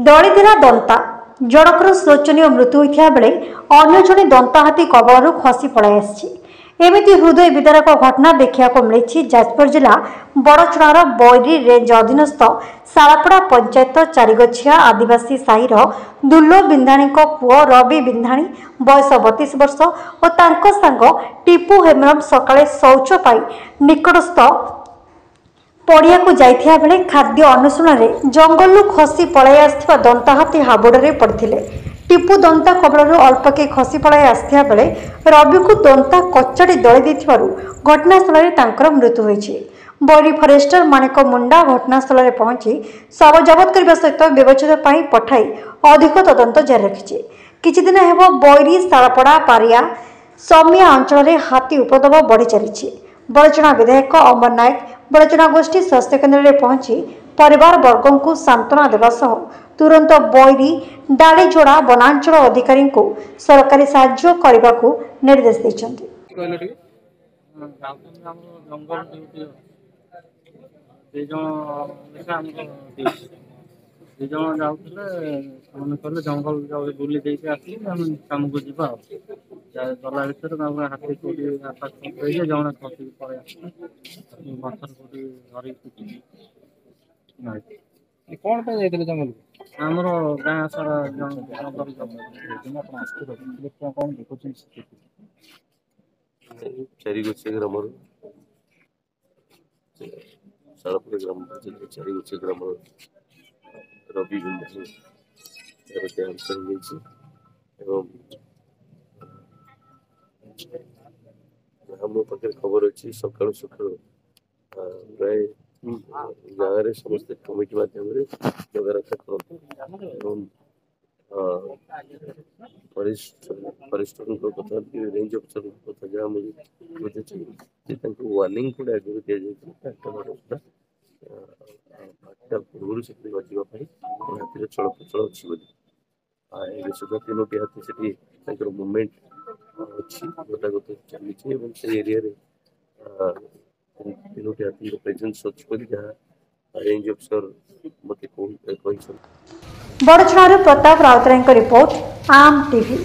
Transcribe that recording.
दलिदिला दंता जनकर शोचनीय मृत्यु होता बेले अन्य जड़े दंता हाथी कबलू खसी पलाई एमती हृदय विदारक घटना देखा मिली जाजपुर जिला बड़चणार बैरी रेंज अधीनस्थ शालापड़ा पंचायत चारिगछिया आदिवासी साहिर दुल्लो बिंधाणी पुओ रवि बिंधाणी बयस 32 वर्ष और तांको सांग टीपू हेम्रम सकाळे शौच पाई निकटस्थ पड़िया को जाइथिया बेले खाद्य अन्वेषण जंगलू खसी पलाई आसथिबा दंता हाथी हाबुड़े पड़थिले। टीपू दंता कबलरू अल्पके खसी पलाई आसथिबा बेले रवि को दंता कचाड़ी दଳି ଦେଇଥିବାରୁ घटनास्थल तांकर मृत्यु होईछि। बैरी फरेस्टर माणिक मुंडा घटनास्थल में पहुंची शव जबत करने सहित व्यवच्छेद पर पठाई अधिक तदंत जारी रखिছে। किछि दिन हेब बैरी शालापड़ा पारिया समिया अंचल हाथी उपद्रव बढ़ी चली। बड़चना विधायक अमर नायक बड़चना गोष्ठी स्वास्थ्य केन्द्र में पहुंची परिवार वर्गों को सांत्वना देवा सह तुरंत बैरी डालीझोड़ा वनांचल अधिकारी को सरकारी साहाय्य करने को निर्देश देइछन्ति। जंगल बुले कम को जी गला भर हाथी कौटी जन खसी पड़े मछर कौटी घर कौन जंगल आमर गाँ सारा जंगल कौन देखुं चारिगछिया ग्राम शालापुर ग्राम चारिगछिया ग्राम रवि बिंधाणी मो पाखे खबर अच्छी सका सका प्राय गाँव समस्त कमिटी मध्यम जगह रक्षा करते फरेस्टर कथा रेंज अफिसर कथा जहाँ मुझे वार्निंग को आगे दि जाता पूर्व से बचापी हाथी चल प्रचल अच्छी सुधा तीनो हाथी से मुवमेंट अच्छी गतागत चली से एरिया तीनो हाथी प्रेजेंस अच्छी जहाँ रेंज अफिसर मत बड़चणार प्रताप राउतराय रिपोर्ट आम टीवी।